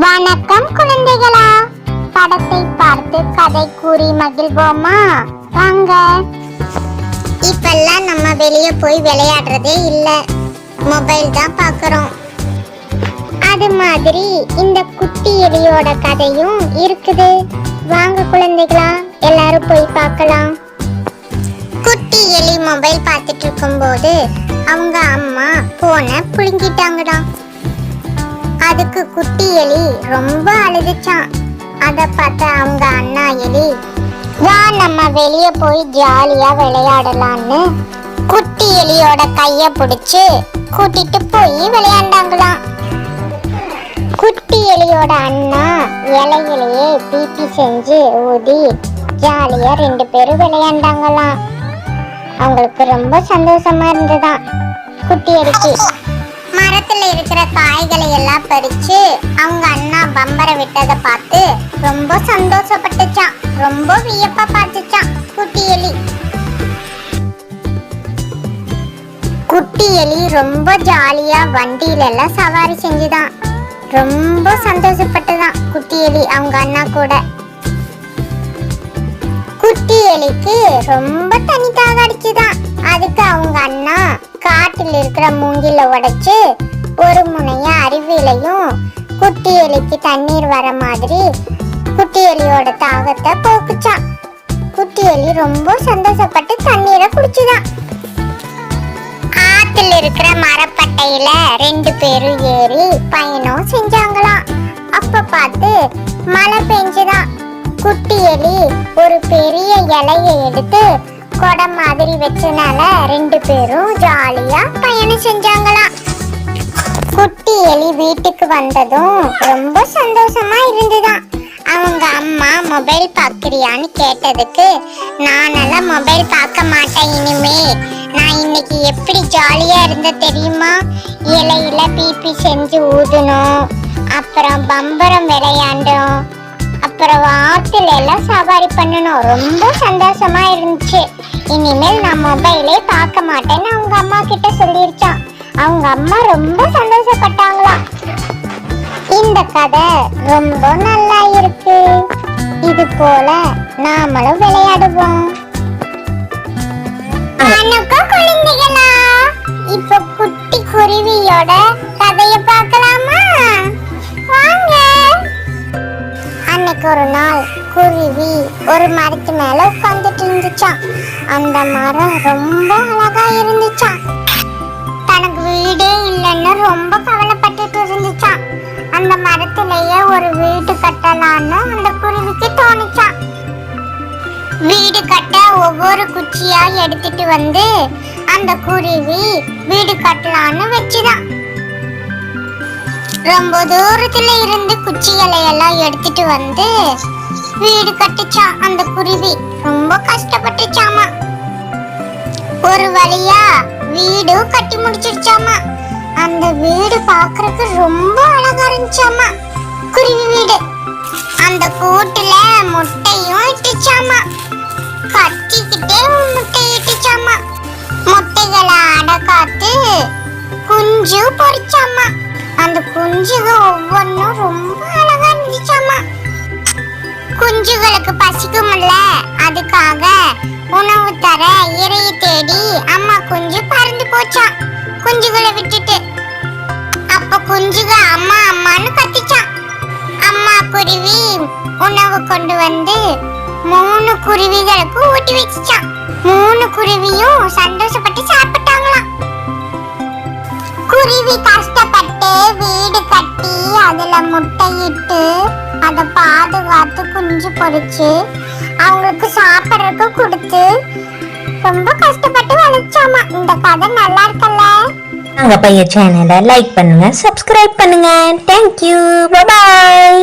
வணக்கம் குழந்தைகளா, படத்தை பார்த்து கதை கூறி மகிழ்வோமா? வாங்க. இப்பெல்லாம் நம்ம வெளியே போய் விளையாடுறதே இல்ல, மொபைல் தான் பாக்குறோம். அது மாதிரி இந்த குட்டி எலியோட கதையும் இருக்குது. வாங்க குழந்தைகளா, எல்லாரும் போய் பார்க்கலாம். குட்டி எலி மொபைல் பார்த்துட்டு இருக்கும்போது அவங்க அம்மா போனை புடுங்கிட்டாங்கடா. அதுக்கு குட்டி எலி ரொம்ப அழுதுச்சான். அத பார்த்த அவங்க அண்ணா எலி, வா நம்ம வெளியே போய் ஜாலியா விளையாடலான்னு குட்டி எலியோட கைய பிடிச்சு கூட்டிட்டு போய் விளையாண்டாங்களாம். குட்டி எலியோட அண்ணா இலையிலேயே பீப்பி செஞ்சு ஊதி ஜாலியா 2 பேரும் விளையாண்டாங்களாம். அவங்களுக்கு ரொம்ப சந்தோஷமா இருந்ததுதான். குட்டி எலிக்கு மரத்துல இருக்கிற காய்களை எல்லாம் பறிச்சு அவங்க அண்ணா பம்பர விட்டதை பார்த்து ரொம்ப சந்தோஷப்பட்டுச்சான். ரொம்ப வியப்பா பார்த்துச்சான் குட்டி எலி. குட்டி எலி ரொம்ப ஜாலியா வண்டியில எல்லாம் சவாரி செஞ்சுதான். ரொம்ப சந்தோஷப்பட்டுதான் குட்டி எலி அவங்க அண்ணா கூட. குட்டி எலிக்கு ரொம்ப தண்ணி தாக அடிச்சுதான். அதுக்கு அவங்க அண்ணா காட்டில் இருக்கிற மூங்கில உடைச்சு ஒரு முனைய அருவிலையும் குட்டி எலிக்கு தண்ணீர் வர மாதிரி குட்டி எலியோட தாகத்தை போக்குச்சான். குட்டி எலி ரொம்ப சந்தோஷப்பட்டு தண்ணீரை குடிச்சுதான். ஆத்துல இருக்கிற மரப்பட்டையில 2 பேரும் ஏறி பயணம் செஞ்சாங்களாம். அப்ப பார்த்து மழை பெஞ்சுதான். குட்டி எலி ஒரு பெரிய இலையை எடுத்து கொடை மாதிரி வச்சனால 2 பேரும் ஜாலியா பயணம் செஞ்சாங்களாம். குட்டி எலி வீட்டுக்கு வந்ததும் ரொம்ப சந்தோஷமா இருந்துதான். அவங்க அம்மா மொபைல் பாக்குறியான்னு கேட்டதுக்கு, நானெல்லாம் மொபைல் பார்க்க மாட்டேன் இனிமே. நான் இன்னைக்கு எப்படி ஜாலியா இருந்த தெரியுமா? இலையில பீப்பி செஞ்சு ஊதணும், அப்புறம் பம்பரம் விளையாண்டோம், அப்புறம் ஆத்துல எல்லாம் சவாரி பண்ணணும். ரொம்ப சந்தோஷமா இருந்துச்சு. இனிமேல் நான் மொபைலே பார்க்க மாட்டேன்னு அவங்க அம்மா கிட்ட சொல்லிருச்சான். அவங்க அம்மா ரொம்ப சந்தோஷப்பட்டாங்களாம். இந்த கதை ரொம்ப நல்லா இருக்கு. இது போல நாமளும் விளையாடுவோம். வணக்கம் குழந்தைகளா, இப்ப குட்டி குருவியோட கதைய பார்க்கலாமா? வாங்க. அன்னைக்கு ஒரு நாள் குருவி ஒரு மரத்து மேல உட்கார்ந்துட்டு இருந்துச்சான். அந்த மரம் ரொம்ப அழகா இருந்துச்சான். தனக்கு வீடே இல்லைன்னு ரொம்ப கவலைப்பட்டுட்டு இருந்துச்சான். அந்த மரத்திலேயே ஒரு வீடு கட்டலான்னு அந்த குருவிக்கு தோணுச்சான். வீடு கட்ட ஒவ்வொரு குச்சியா எடுத்துட்டு வந்து அந்த குருவி வீடு கட்டலான்னு வச்சுதான். ரொம்ப தூரத்துல இருந்து குச்சிகளை எல்லாம் எடுத்துட்டு வந்து வீடு கட்டுச்சான். அந்த குருவி ரொம்ப கஷ்டப்பட்டுச்சாமா. ஒரு வழியா வீடு கட்டி முடிச்சிருச்சாமா. அந்த வீடு பாக்குறதுக்கு ரொம்ப அழகா இருந்துச்சாமா குருவி வீடு. அந்த கூட்டுல முட்டையும் இட்டுச்சாமா. கத்திக்கிட்டே முட்டை இட்டுச்சாமா. முட்டைகளை அடக்காத்து குஞ்சு பொறிச்சாமா. அந்த குஞ்சுக ஒவ்வொன்றும் ரொம்ப அழகா இருந்துச்சாமா. குஞ்சுகளுக்கு பசிக்கும்ல, அதுக்காக உணவு தர இறையை தேடி அம்மா குஞ்சு பறந்து போச்சான் குஞ்சுகளை விட்டுட்டு. அப்ப குஞ்சுக அம்மா அம்மான்னு கத்திச்சான். அம்மா குருவி உணவு கொண்டு வந்து 3 குருவிகளுக்கு ஊட்டி வச்சுச்சான். 3 குருவியும் சந்தோஷப்பட்டு சாப்பிட்டாங்களாம். குருவி கஷ்டப்பட்டு வீடு கட்டி அதுல முட்டையிட்டு அதை பாதுகாத்து குஞ்சு பொறிச்சு அவங்களுக்கு சாப்பிடறதுக்கு கொடுத்து ரொம்ப கஷ்டப்பட்டு வளர்ச்சாமா. இந்த கதை நல்லா இருக்கல்ல? நாங்க பைய சேனலை லைக் பண்ணுங்க, சப்ஸ்கிரைப் பண்ணுங்க. Thank you, bye bye.